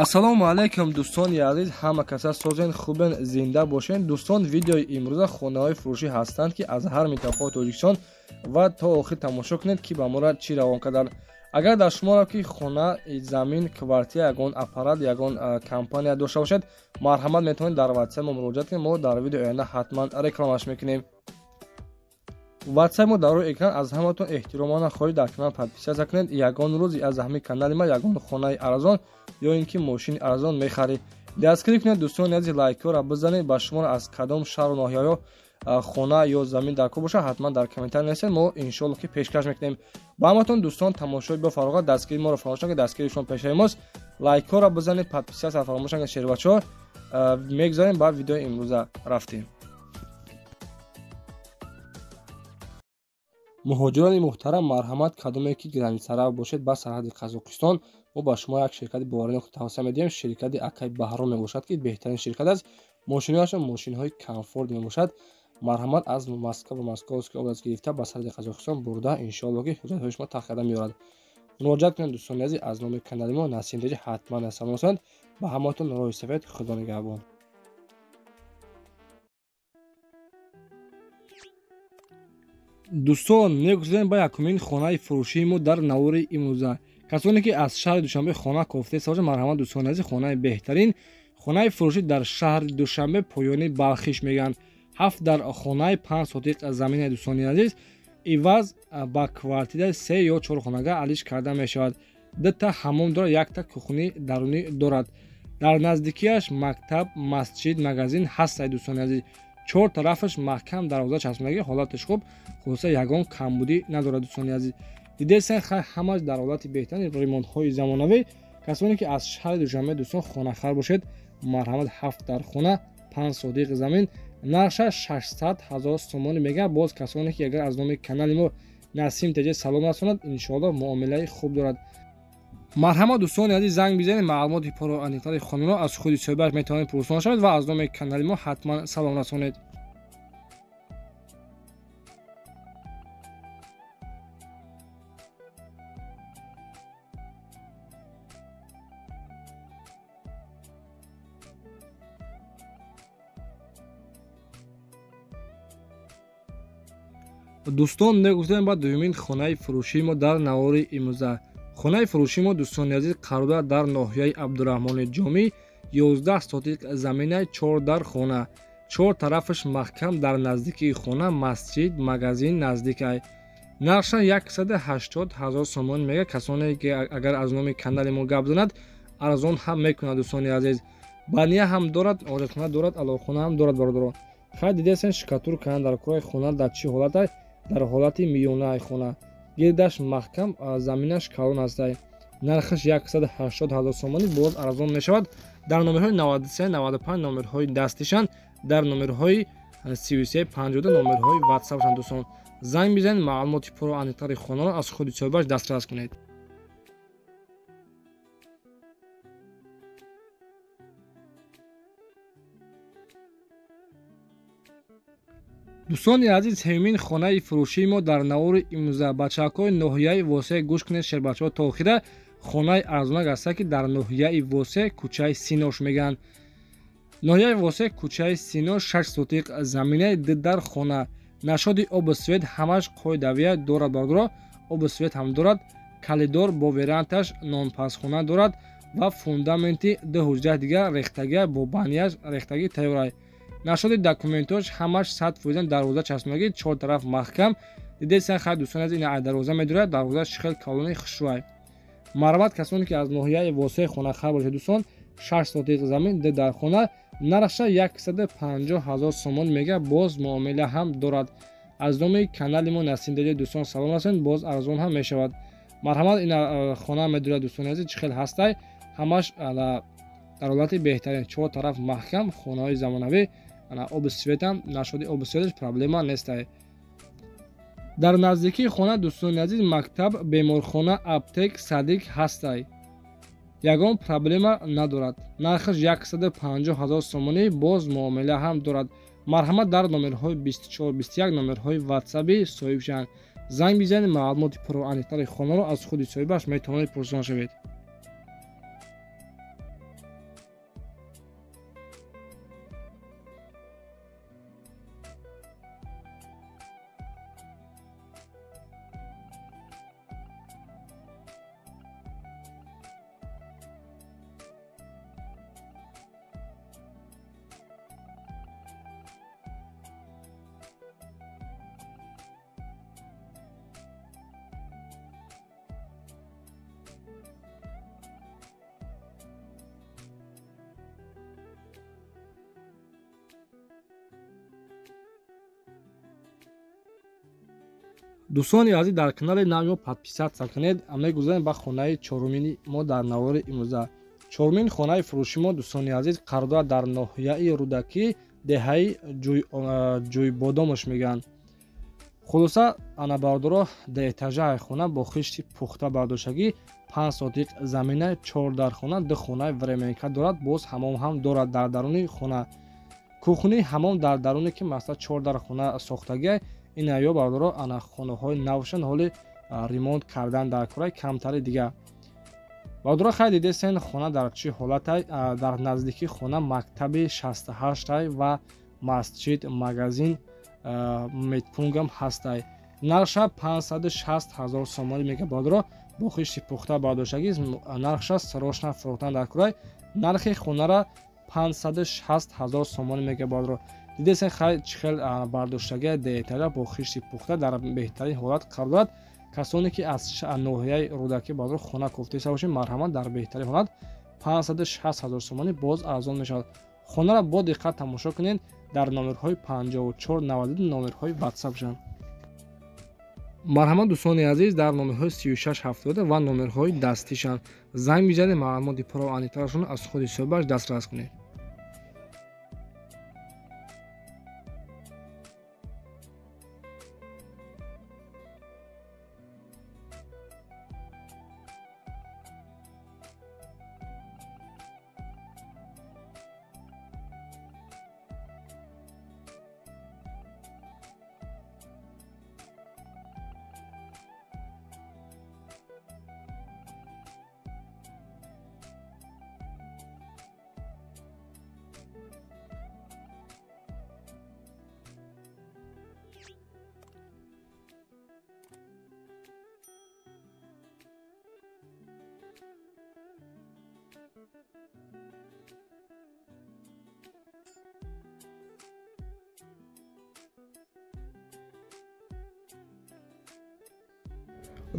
ассалому алайкум дӯстони азиз, ҳама каса созен хубен, зинда бошен. дӯстон, видеои имрӯза хонаҳои фурӯшӣ ҳастанд ки аз ҳар минтақаҳои Тоҷикистон ва то охир тамошо кунед ки ба моро чӣ равон карданд. агар дар шуморо ки хона, замин, квартира, ягон аппарат, ягон компания дошта бошед, марҳамат метавонед дар ватсап мо муроҷиат кунед. мо дар видеои оянда ҳатман рекламаш мекунем. ватсап мо дар рӯи экран. аз ҳаматон эҳтиромона хоҳиш дар канал подписатсия кунед. ягон рӯзи аз ҳамин канали ма ягон хонаи арзон ё ин ки мошини арзон мехаред, дастгирӣ кунед. дӯстони азиз, лайкҳоро бизанед. ба шуморо аз кадом шаҳру ноҳияҳо хона ё замин дар кор бошад, ҳатман дар комментар нависед. мо иншоалло ки пешкаш мекунем. ба ҳаматон дӯстон, тамошои бафароғат, дастгирии моро фаромӯш накунед. дастгирии шумо пешраи мост. лайкҳоро бизанед, подписатсия фаромӯш накунед. шербачаҳо мегзарем ба видеои имрӯза рафтем. муҳоҷирони муҳтарам, марҳамат, кадоме ки границараф бошед ба сарҳади Қазоқистон, мо ба шумо як ширкати боварӣ тавсия медиҳем. ширкати Акай Баҳром мебошад ки беҳтарин ширкат аст. мошинаҳояшон мошинҳои комфорт мебошад. марҳамат, аз Москва ва Московский област гирифта ба сарҳади Қазоқистон бурда, иншоалло ки ҳуҷҷатҳои шумо тахкарда меорад. муроҷиат кунед дӯстони азиз. аз номи канали мо Насим Реҷа ҳатман салом расонед. ба ҳаматон роҳи сафед. худо нигаҳбон. дӯстон, мегузарем ба якумин хонаи фурӯшии мо дар навори имрӯза. касоне ки аз шаҳри Душанбе хона кофта истифода мешавад, марҳамат дӯстони азиз, хонаи беҳтарин, хонаи фурӯшӣ дар шаҳри Душанбе, поёни Балхиш мегӯянд. 7 дар хонаи 5 сотиқ заминаи дӯстони азиз, иваз ба квартираи 3 ё 4 хонага алиш карда мешавад. 2 та ҳаммом дорад, 1 та кухни дарунӣ дорад. дар наздикиаш мактаб, масҷид, магазин ҳастад дӯстони азиз. 4 тарафаш маҳкам дарвоза часпондагӣ, ҳолаташ хуб, хулоса ягон камбудӣ надорад дӯстони азиз. дидесен ҳамаш дар ҳолати беҳтарин, ремонтҳои замонавӣ. касоне ки аз шаҳри Душанбе дӯстон хонахар бошед, марҳамат, 7 дар хона, 5 сотиқ замин, нарша 600 000 сомонӣ мегӯяд. боз касоне ки агар аз номи канали мо Насим Теҷа салом расонад, иншоалло муомилаи хуб дорад. марҳамат дӯстони азиз, занг бизанед. маълумоти поро аниқтари хонаро аз худи соҳибаш метавонед пурсон шавед ва аз номи канали мо ҳатман салом расонед. дӯстон, мегузарем ба дуюмин хонаи фурӯшии мо дар навори имрӯза. хонаи фурӯшии мо дӯстони азиз қарор дорад дар ноҳияи Абдураҳмони Ҷомӣ, 11 сотиқ заминаи 4 дар хона, 4 тарафаш маҳкам, дар наздикии хона масҷид, магазин наздикай. нарша 180 000 сомон мегӯяд. касоне ки агар аз номи канали мо гап занад, арзон ҳам мекунад дӯстони азиз. бания ҳам дорад, оҷатхона дорад, аловхона ҳам дорад бародарон. хай дидесен шкатуркаан дар кори хона дар чӣ ҳолатай? дар ҳолати миёнаи хона. гирдаш маҳкам, заминаш калон астай. нархаш 180 000 сомонӣ, боз арзон мешавад. дар номерҳои 93 95 номерҳои дастишан, дар номерҳои 33 52 номерҳои ватсапшан. дӯстон, занг бизанед, маълумоти пурро аниқтари хонаро аз худи соҳибаш дастрас кунед. дӯстони азиз, ҳемин хонаи фурӯшии мо дар навори имрӯза. бачаҳакҳои ноҳияи Восеъ гӯш кунед, шербачаҳо то охира. хонаи арзонак аст ки дар ноҳияи Восеъ, кӯчаи Синош мегӯянд. ноҳияи Восеъ, кӯчаи Синош, 6 сотиқ заминаи 2 дар хона. нашоди оби свет ҳамаш қоидавия дорад бародаро. оби свет ҳам дорад, калидор бо верандаш, нонпасхона дорад ва фундаменти 2 ҳуҷраи дигар рехтагия бо банияш рехтагӣ тайёрай. нашоди документош ҳамаш 100% дарвоза часпондагӣ, 4 тараф маҳкам. дидесен хай дӯстон азиз, ин дарвоза медорад, дарвоза шихел калони хушрӯай. марҳамат, касоне ки аз ноҳияи Восеъ хонахар бошед дӯстон, 6 сотиқ замин, 2 дар хона, нарша 150 000 сомон мегӯяд. боз муомила ҳам дорад. аз номи канали мо Насим Теҷа дӯстон салом расонед. боз арзон ҳам мешавад. марҳамат, ин хона медорад дӯстони азиз, чихел ҳастай, ҳамаш дар ҳолати беҳтарин, 4 тараф маҳкам, хонаҳои замонавӣ, оби светам, нашоди оби светаш проблема нестай. дар наздикии хона дӯстони азиз, мактаб, беморхона, аптек, садик ҳастай. ягон проблема надорад. нархаш 150 000 сомонӣ, боз муомила ҳам дорад. марҳамат, дар номерҳои 24-21 номерҳои ватсаби соҳибшан. занг бизанед, маълумоти пурроаниқтари хонаро аз худи соҳибаш метавонед пурсон шавед. дӯстони азиз, дар канали Намо подписатсия кунед. Мегузарем ба хонаи чорумини мо дар навори имрӯза. Чорумин хонаи фурӯши мо, дӯстони азиз, қарор дорад дар ноҳияи Рӯдакӣ, деҳаи Ҷӯйбодомаш мегӯянд. хулоса ана бардоро деэтажаи хона бо хишти пухта бардоштагӣ, 5 сотиқ замина, 4 дар хона, 2 хонаи временка дорад. Боз ҳамом ҳам дорад дар даруни хона. кухни ҳамом дар даруне ки масла 4 дар хона сохтагиай. ин айё бардоро ана хонаҳои навшан ҳоли ремонт кардан дар кораи камтари дига. бардоро хай дидесен хона дар чӣ ҳолатай. Дар наздики хона мактаби 68 ва масҷид, магазин, медпунктам ҳастай. нарша 560 000 сомонӣ мега. бардоро бо хишти пухта бардоштагӣ нарша срочно фурӯхтан дар кораи нархи хонара 560 000 сомонӣ мега. бардоро дидесен хай чӣ хел бардоштагия деэтажа бо хишти пухта дар беҳтарин ҳолат қарор дорад. касоне ки аз ноҳияи Рӯдакӣ бардоро хона кофтиса бошед, марҳамат, дар беҳтарин ҳолат 560 000 сомонӣ боз арзон мешавад. хонаро бо диққат тамошо кунед. дар номерҳои 54 92 номерҳои ватсапшан. марҳамат дӯстони азиз, дар номерҳои 36 70 ва номерҳои дастишан занг бизанед. маълумоти пурра ва аниқтарашон аз худи соҳибаш дастрас кунед.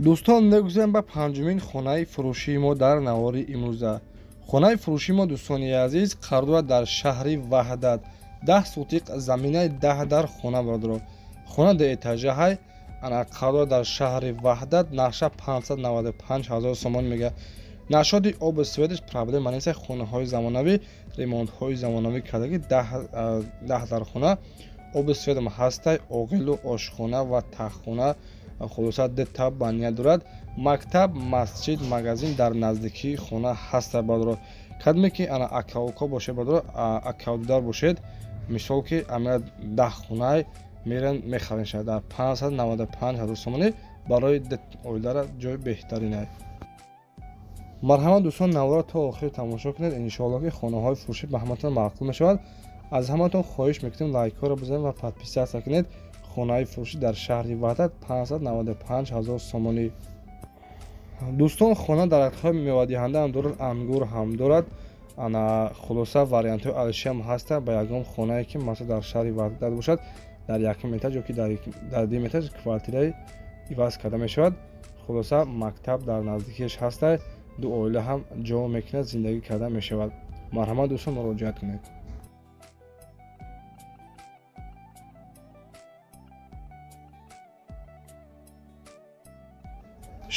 дӯстон, мегузарем ба панҷумин хонаи фурӯшии мо дар навори имрӯза. хонаи фурӯшии мо, дӯстони азиз, қарор дорад дар шаҳри Ваҳдат. 10 сотиқ заминаи 10 дар хона бардоро. хона деэтажаҳай қарор дорад дар шаҳри Ваҳдат. нарша 595 000 сомон мега. нашоди оби светиш проблема нест. хонаҳои замонавӣ, ремонтҳои замонавӣ кардаги 10 дар хона. оби светам ҳастай, оғилу ошхона ва таххона, хулоса детаб бания дорад. мактаб, масҷид, магазин дар наздикии хона ҳаста бардоро. кадме ки ана акаока бошед бардоро, акаодидар бошед, мисол ки амина 10 хонай мерен мехаринша дар 595 000 сомонӣ барои оилара ҷои беҳтаринай. марҳамат дӯстон, навора то охир тамошо кунед. иншоалло ки хонаҳои фурӯшӣ ба ҳаматон маъқул мешавад. аз ҳаматон хоҳиш мекунем лайкҳоро бизанед ва подписатсия кунед. хонаи фурӯшӣ дар шаҳри Ваҳдат 595 000 сомонӣ. дӯстон, хона дарахтҳои мевадиҳанда ҳам дорад, ангур ҳам дорад. ана хулоса вариантҳои алишиам ҳаста. ба ягон хонае ки масалан дар шаҳри Ваҳдат бошад, дар якум этаж ё ки дар дим этаж квартираи иваз карда мешавад. хулоса мактаб дар наздикиаш ҳастай. ду оила ҳам ҷо мекунад, зиндагӣ карда мешавад. марҳамат дӯстон, муроҷиат кунед.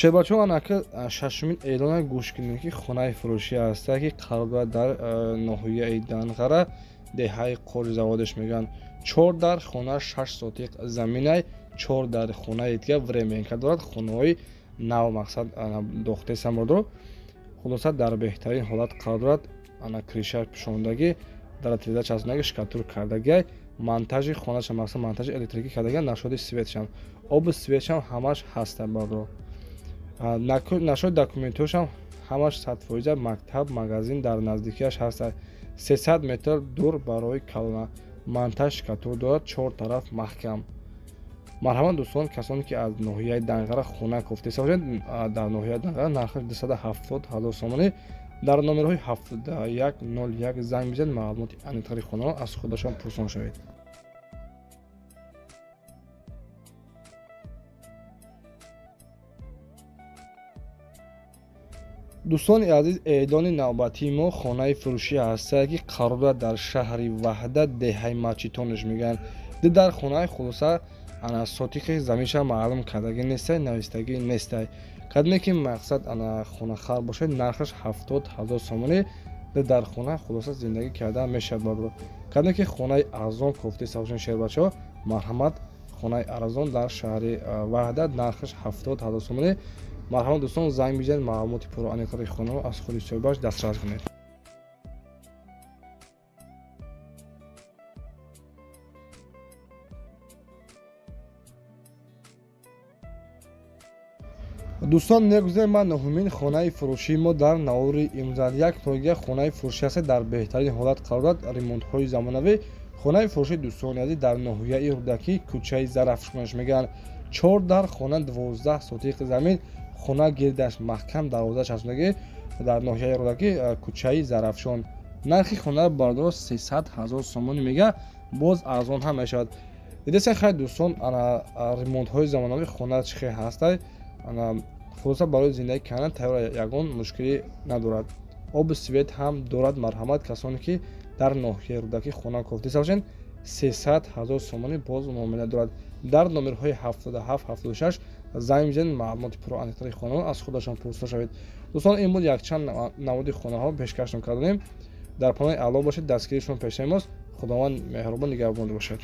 шебачо анака шашумин эълоне гӯш кунед ки хонаи фурӯшӣ ҳастае ки қарор дорад дар ноҳияи Данғара, деҳаи Қори заводеш мегӯянд. 4 дар хона 6 сотиқ заминай, 4 дар хонаи дига временка дорад. хонаҳои нав мақсад дохтесам бардоро. хулоса дар беҳтарин ҳолат қарор дорад. ана криша пӯшондагӣ, дар тиреза часпондагӣ, шкатур кардагиай, монтажи хонаша мақсад монтажи электрикӣ кардагиай, нашоди светшам, оби светшам ҳамаш ҳаста бардоро. нашоди документҳояшам ҳамаш 100%. мактаб, магазин дар наздикиаш ҳаст. 300 метр дур барои калона. монтаж шкатур дорад, 4 тараф маҳкам. марҳамат дӯстон, касоне ки аз ноҳияи Данғара хона кофтиса бошед, дар ноҳияи Данғара нархи 270 000 сомонӣ. дар номерҳои 7101 занг бизанед. маълумоти аниқтари хонаро аз худашон пурсон шавед. дӯстони азиз, эълони навбатии мо хонаи фурӯшӣ ҳастае ки қарор дорад дар шаҳри Ваҳдат, деҳаи Мачитонеш мегӯянд. дар хонаи хулоса ана сотихи замиша маълум кардагӣ нестай, навистагӣ нестай. Кадме ки мақсад ана хонахар бошад, нархаш 70,000 сомонӣ дар хона хулоса зиндагӣ карда мешавад. Кадме ки хонаи арзон кофти савшин шербачо марҳамат, хонаи арзон дар шаҳри Ваҳдат нархаш 70,000 сомонӣ. Марҳамат дӯстон, занг бизанед, маълумоти пурро аниқтари хонаро аз худи соҳибаш дастрас кунед. дӯстон, мегузарем ба нуҳумин хонаи фурӯшии мо дар Навори имзад. Як тоига хонаи фурӯшӣ аст дар беҳтарин ҳолат қарор дорад. Ремонтҳои замонавӣ. Хонаи фурӯшии дӯстони азиз дар ноҳияи Рӯдакӣ, кӯчаи Зарафшонаш мегӯянд. 4 дар хона 12 сотиқи замин. Хона гирдаш маҳкам дарвоза часпондагӣ дар ноҳияи Рӯдакӣ, кӯчаи Зарафшон. Нархи хонаро бардор 300,000 сомонӣ мега, боз арзон ҳам мешавад. Дидесен хай дӯстон, ана ремонтҳои замонавӣ хона чӣ хел ҳастай. Хулоса барои зиндагӣ кардан тайёр ягон мушкилӣ надорад. Оби свет ҳам дорад. Марҳамат, касоне ки дар ноҳияи Рӯдакӣ хона кофти савшен 300,000 сомонӣ боз муомила дорад. Дар номерҳои 77-76 занг бизанед, маълумоти пурро аниқтари хонаро аз худашон пурсида шавед. дӯстон, ин буд якчанд намуди хонаҳо пешкашон кардем. Дар панои аъло бошед, дастгиришон пешаи мост. худованд меҳрубон нигаҳбон бошад.